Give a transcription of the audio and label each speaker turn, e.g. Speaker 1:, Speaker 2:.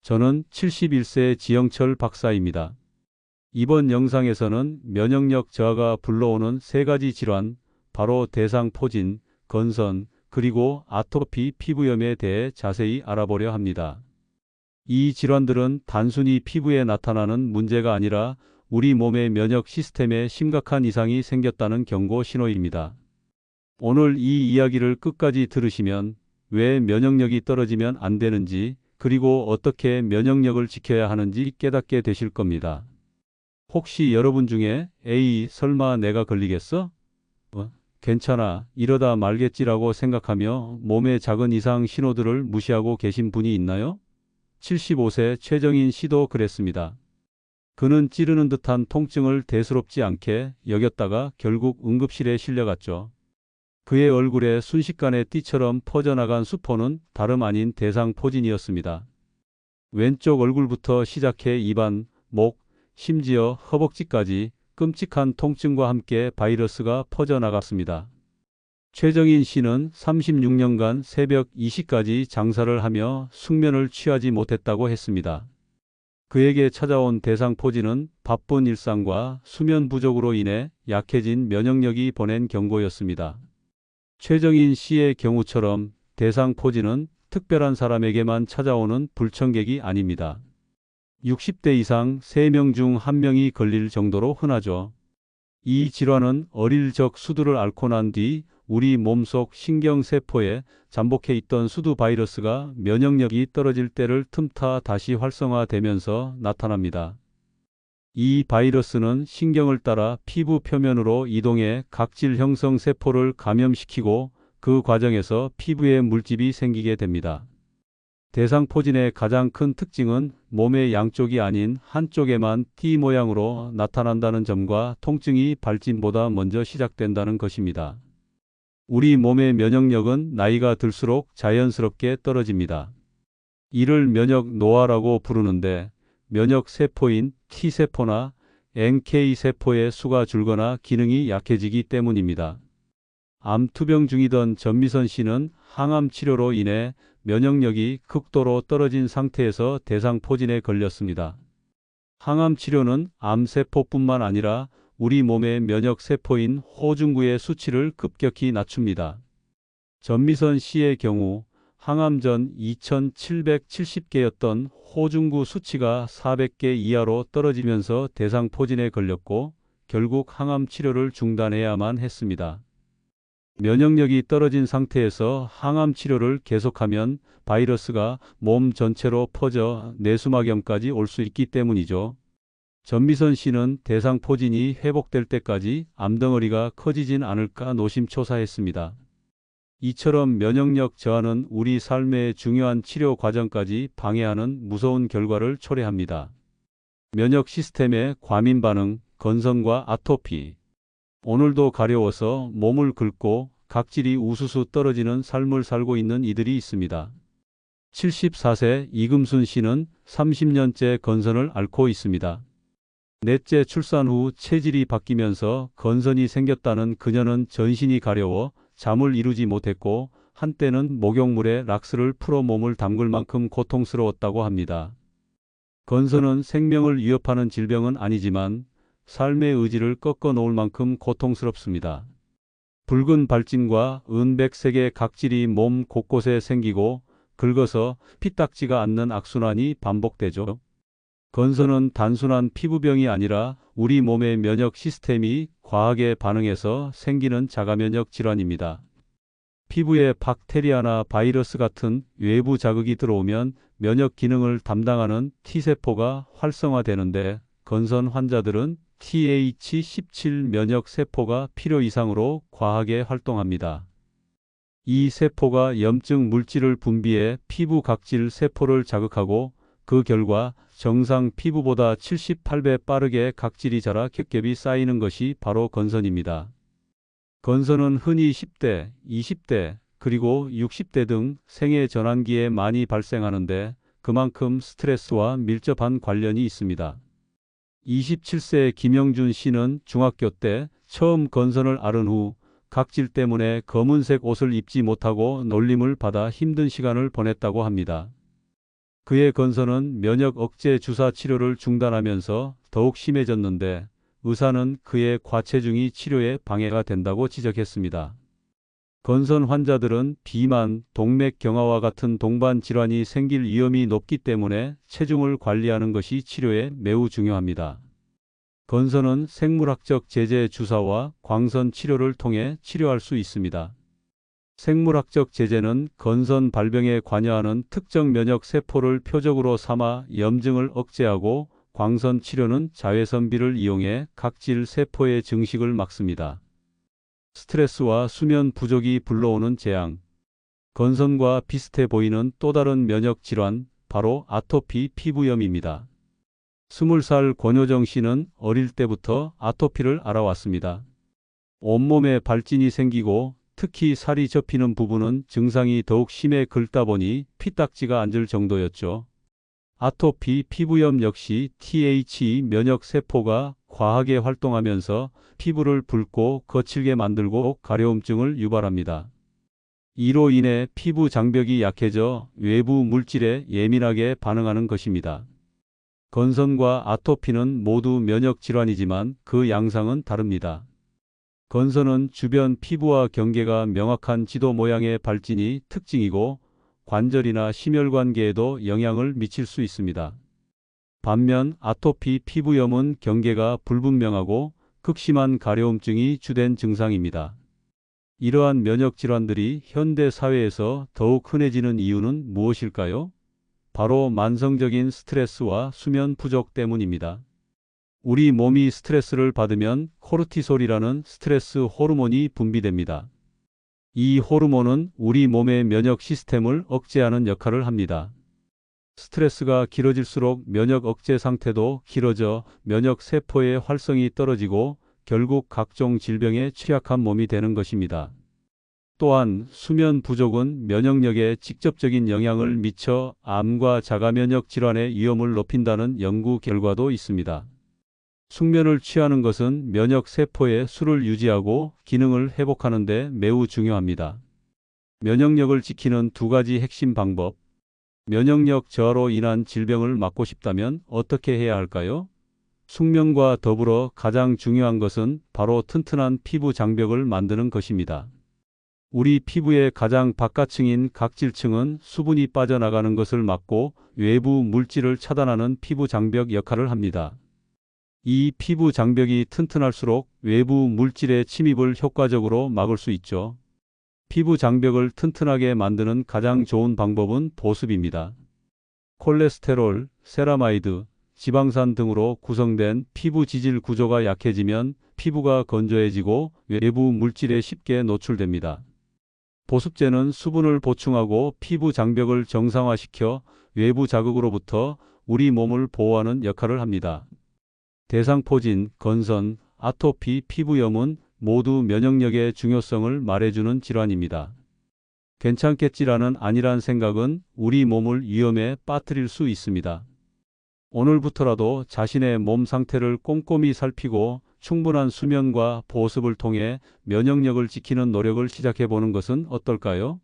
Speaker 1: 저는 71세 지영철 박사입니다. 이번 영상에서는 면역력 저하가 불러오는 세 가지 질환, 바로 대상포진, 건선, 그리고 아토피 피부염에 대해 자세히 알아보려 합니다. 이 질환들은 단순히 피부에 나타나는 문제가 아니라 우리 몸의 면역 시스템에 심각한 이상이 생겼다는 경고 신호입니다. 오늘 이 이야기를 끝까지 들으시면 왜 면역력이 떨어지면 안 되는지, 그리고 어떻게 면역력을 지켜야 하는지 깨닫게 되실 겁니다. 혹시 여러분 중에 에이, 설마 내가 걸리겠어? 괜찮아, 이러다 말겠지라고 생각하며 몸의 작은 이상 신호들을 무시하고 계신 분이 있나요? 75세 최정인 씨도 그랬습니다. 그는 찌르는 듯한 통증을 대수롭지 않게 여겼다가 결국 응급실에 실려갔죠. 그의 얼굴에 순식간에 띠처럼 퍼져나간 수포는 다름 아닌 대상포진이었습니다. 왼쪽 얼굴부터 시작해 입안, 목, 심지어 허벅지까지 끔찍한 통증과 함께 바이러스가 퍼져나갔습니다. 최정인 씨는 36년간 새벽 2시까지 장사를 하며 숙면을 취하지 못했다고 했습니다. 그에게 찾아온 대상포진은 바쁜 일상과 수면 부족으로 인해 약해진 면역력이 보낸 경고였습니다. 최정인 씨의 경우처럼 대상포진은 특별한 사람에게만 찾아오는 불청객이 아닙니다. 60대 이상 3명 중 1명이 걸릴 정도로 흔하죠. 이 질환은 어릴 적 수두를 앓고 난 뒤 우리 몸속 신경세포에 잠복해 있던 수두 바이러스가 면역력이 떨어질 때를 틈타 다시 활성화되면서 나타납니다. 이 바이러스는 신경을 따라 피부 표면으로 이동해 각질 형성 세포를 감염시키고 그 과정에서 피부에 물집이 생기게 됩니다. 대상포진의 가장 큰 특징은 몸의 양쪽이 아닌 한쪽에만 T 모양으로 나타난다는 점과 통증이 발진보다 먼저 시작된다는 것입니다. 우리 몸의 면역력은 나이가 들수록 자연스럽게 떨어집니다. 이를 면역 노화라고 부르는데, 면역세포인 T세포나 NK세포의 수가 줄거나 기능이 약해지기 때문입니다. 암투병 중이던 전미선 씨는 항암 치료로 인해 면역력이 극도로 떨어진 상태에서 대상포진에 걸렸습니다. 항암 치료는 암세포뿐만 아니라 우리 몸의 면역세포인 호중구의 수치를 급격히 낮춥니다. 전미선 씨의 경우 항암 전 2770개였던 호중구 수치가 400개 이하로 떨어지면서 대상포진에 걸렸고 결국 항암 치료를 중단해야만 했습니다. 면역력이 떨어진 상태에서 항암 치료를 계속하면 바이러스가 몸 전체로 퍼져 뇌수막염까지 올 수 있기 때문이죠. 전미선 씨는 대상포진이 회복될 때까지 암덩어리가 커지진 않을까 노심초사했습니다. 이처럼 면역력 저하는 우리 삶의 중요한 치료 과정까지 방해하는 무서운 결과를 초래합니다. 면역 시스템의 과민 반응, 건선과 아토피. 오늘도 가려워서 몸을 긁고 각질이 우수수 떨어지는 삶을 살고 있는 이들이 있습니다. 74세 이금순 씨는 30년째 건선을 앓고 있습니다. 넷째 출산 후 체질이 바뀌면서 건선이 생겼다는 그녀는 전신이 가려워 잠을 이루지 못했고 한때는 목욕물에 락스를 풀어 몸을 담글 만큼 고통스러웠다고 합니다. 건선은 생명을 위협하는 질병은 아니지만 삶의 의지를 꺾어 놓을 만큼 고통스럽습니다. 붉은 발진과 은백색의 각질이 몸 곳곳에 생기고 긁어서 피 닦지가 않는 악순환이 반복되죠. 건선은 단순한 피부병이 아니라 우리 몸의 면역 시스템이 과하게 반응해서 생기는 자가면역 질환입니다. 피부에 박테리아나 바이러스 같은 외부 자극이 들어오면 면역 기능을 담당하는 T세포가 활성화되는데, 건선 환자들은 TH17 면역 세포가 필요 이상으로 과하게 활동합니다. 이 세포가 염증 물질을 분비해 피부 각질 세포를 자극하고 그 결과 정상 피부보다 78배 빠르게 각질이 자라 겹겹이 쌓이는 것이 바로 건선입니다. 건선은 흔히 10대, 20대, 그리고 60대 등 생애 전환기에 많이 발생하는데 그만큼 스트레스와 밀접한 관련이 있습니다. 27세 김영준 씨는 중학교 때 처음 건선을 앓은 후 각질 때문에 검은색 옷을 입지 못하고 놀림을 받아 힘든 시간을 보냈다고 합니다. 그의 건선은 면역 억제 주사 치료를 중단하면서 더욱 심해졌는데 의사는 그의 과체중이 치료에 방해가 된다고 지적했습니다. 건선 환자들은 비만, 동맥 경화와 같은 동반 질환이 생길 위험이 높기 때문에 체중을 관리하는 것이 치료에 매우 중요합니다. 건선은 생물학적 제제 주사와 광선 치료를 통해 치료할 수 있습니다. 생물학적 제제는 건선 발병에 관여하는 특정 면역 세포를 표적으로 삼아 염증을 억제하고, 광선 치료는 자외선비를 이용해 각질 세포의 증식을 막습니다. 스트레스와 수면 부족이 불러오는 재앙. 건선과 비슷해 보이는 또 다른 면역 질환, 바로 아토피 피부염입니다. 20살 권효정 씨는 어릴 때부터 아토피를 앓아왔습니다. 온몸에 발진이 생기고 특히 살이 접히는 부분은 증상이 더욱 심해 긁다 보니 피딱지가 앉을 정도였죠. 아토피 피부염 역시 Th 면역 세포가 과하게 활동하면서 피부를 붉고 거칠게 만들고 가려움증을 유발합니다. 이로 인해 피부 장벽이 약해져 외부 물질에 예민하게 반응하는 것입니다. 건선과 아토피는 모두 면역 질환이지만 그 양상은 다릅니다. 건선은 주변 피부와 경계가 명확한 지도 모양의 발진이 특징이고 관절이나 심혈관계에도 영향을 미칠 수 있습니다. 반면 아토피 피부염은 경계가 불분명하고 극심한 가려움증이 주된 증상입니다. 이러한 면역 질환들이 현대 사회에서 더욱 흔해지는 이유는 무엇일까요? 바로 만성적인 스트레스와 수면 부족 때문입니다. 우리 몸이 스트레스를 받으면 코르티솔이라는 스트레스 호르몬이 분비됩니다. 이 호르몬은 우리 몸의 면역 시스템을 억제하는 역할을 합니다. 스트레스가 길어질수록 면역 억제 상태도 길어져 면역 세포의 활성이 떨어지고 결국 각종 질병에 취약한 몸이 되는 것입니다. 또한 수면 부족은 면역력에 직접적인 영향을 미쳐 암과 자가면역 질환의 위험을 높인다는 연구 결과도 있습니다. 숙면을 취하는 것은 면역 세포의 수를 유지하고 기능을 회복하는 데 매우 중요합니다. 면역력을 지키는 두 가지 핵심 방법. 면역력 저하로 인한 질병을 막고 싶다면 어떻게 해야 할까요? 숙면과 더불어 가장 중요한 것은 바로 튼튼한 피부 장벽을 만드는 것입니다. 우리 피부의 가장 바깥층인 각질층은 수분이 빠져나가는 것을 막고 외부 물질을 차단하는 피부 장벽 역할을 합니다. 이 피부 장벽이 튼튼할수록 외부 물질의 침입을 효과적으로 막을 수 있죠. 피부 장벽을 튼튼하게 만드는 가장 좋은 방법은 보습입니다. 콜레스테롤, 세라마이드, 지방산 등으로 구성된 피부 지질 구조가 약해지면 피부가 건조해지고 외부 물질에 쉽게 노출됩니다. 보습제는 수분을 보충하고 피부 장벽을 정상화시켜 외부 자극으로부터 우리 몸을 보호하는 역할을 합니다. 대상포진, 건선, 아토피 피부염은 모두 면역력의 중요성을 말해주는 질환입니다. 괜찮겠지라는 안일한 생각은 우리 몸을 위험에 빠뜨릴 수 있습니다. 오늘부터라도 자신의 몸 상태를 꼼꼼히 살피고 충분한 수면과 보습을 통해 면역력을 지키는 노력을 시작해 보는 것은 어떨까요?